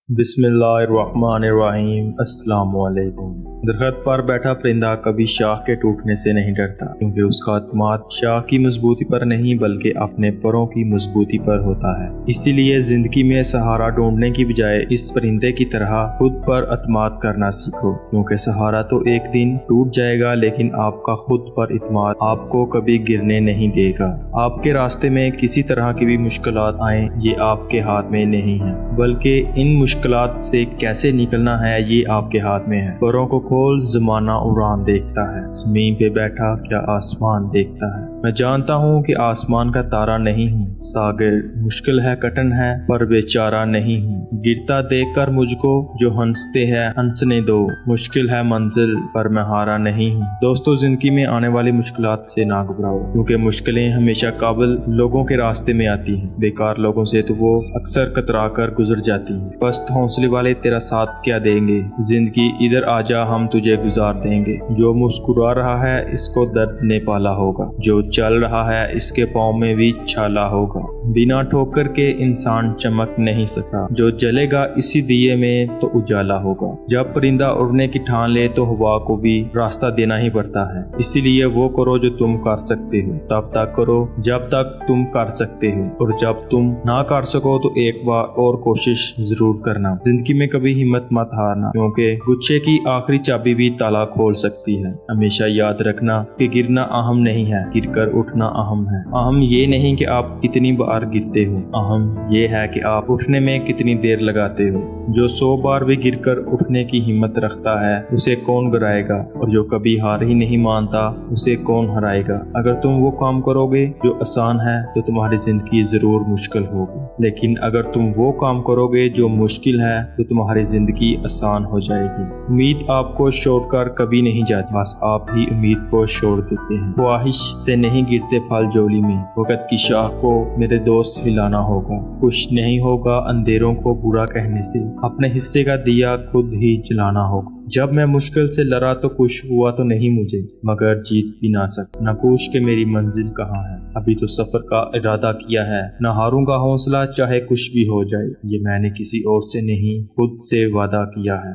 بسم اللہ الرحمن الرحیم۔ السلام علیکم۔ درخت پر بیٹھا پرندہ کبھی شاخ کے ٹوٹنے سے نہیں ڈرتا، کیونکہ اس کا اعتماد شاخ کی مضبوطی پر نہیں بلکہ اپنے پروں کی مضبوطی پر ہوتا ہے۔ اسی لیے زندگی میں سہارا ڈھونڈنے کی بجائے اس پرندے کی طرح خود پر اعتماد کرنا سیکھو، کیونکہ سہارا تو ایک دن ٹوٹ جائے گا لیکن آپ کا خود پر اعتماد آپ کو کبھی گرنے نہیں دے گا۔ آپ کے راستے میں کسی طرح کی بھی مشکلات آئیں، یہ آپ کے ہاتھ میں نہیں ہے، بلکہ ان مشکلات سے کیسے نکلنا ہے یہ آپ کے ہاتھ میں ہے۔ پروں کو کھول، زمانہ اڑان دیکھتا ہے، زمین پہ بیٹھا کیا آسمان دیکھتا ہے۔ میں جانتا ہوں کہ آسمان کا تارا نہیں ہوں، ساگر مشکل ہے کٹن ہے پر بیچارہ نہیں ہوں۔ گرتا دیکھ کر مجھ کو جو ہنستے ہیں ہنسنے دو، مشکل ہے منزل پر میں ہارا نہیں ہوں۔ دوستو، زندگی میں آنے والی مشکلات سے نہ گھبراؤ، کیونکہ مشکلیں ہمیشہ قابل لوگوں کے راستے میں آتی ہیں، بیکار لوگوں سے تو وہ اکثر کترا کر گزر جاتی ہیں۔ پست حوصلے والے تیرا ساتھ کیا دیں گے؟ زندگی ادھر آجا ہم تجھے گزار دیں گے۔ جو مسکرا رہا ہے اس کو درد نے پالا ہوگا، جو چل رہا ہے اس کے پاؤں میں بھی چھالا ہوگا۔ بنا ٹھوکر کے انسان چمک نہیں سکتا، جو جلے گا اسی دیے میں تو اجالا ہوگا۔ جب پرندہ اڑنے کی ٹھان لے تو ہوا کو بھی راستہ دینا ہی پڑتا ہے، اسی لیے وہ کرو جو تم کر سکتے ہو، تب تک کرو جب تک تم کر سکتے ہو، اور جب تم نہ کر سکو تو ایک بار اور کوشش ضرور کرنا۔ زندگی میں کبھی ہمت مت ہارنا، کیونکہ گچھے کی آخری چابی بھی تالا کھول سکتی ہے۔ ہمیشہ یاد رکھنا کہ گرنا اہم نہیں ہے، گر کر اٹھنا اہم ہے۔ اہم یہ نہیں کہ آپ کتنی بار گرتے ہو، اہم یہ ہے کہ آپ اٹھنے میں کتنی دیر لگاتے ہو۔ جو 100 بار بھی گر کر اٹھنے کی ہمت رکھتا ہے اسے کون گرائے گا، اور جو کبھی ہار ہی نہیں مانتا اسے کون ہرائے گا۔ اگر تم وہ کام کرو گے جو آسان ہے تو تمہاری زندگی ضرور مشکل ہوگی، لیکن اگر تم وہ کام کرو گے جو مشکل ہے تو تمہاری زندگی آسان ہو جائے گی۔ امید آپ کو چھوڑ کر کبھی نہیں جاتی، بس آپ ہی امید کو چھوڑ دیتے ہیں۔ خواہش سے نہیں گرتے پھل جولی میں، وقت کی شاخ کو میرے دوست ہلانا ہوگا۔ خوش نہیں ہوگا اندھیروں کو برا کہنے سے، اپنے حصے کا دیا خود ہی جلانا ہوگا۔ جب میں مشکل سے لڑا تو خوش ہوا تو نہیں مجھے، مگر جیت بھی نہ سکا۔ نہ پوچھ کے میری منزل کہاں ہے، ابھی تو سفر کا ارادہ کیا ہے۔ نہ ہاروں گا حوصلہ چاہے کچھ بھی ہو جائے، یہ میں نے کسی اور سے نہیں خود سے وعدہ کیا ہے۔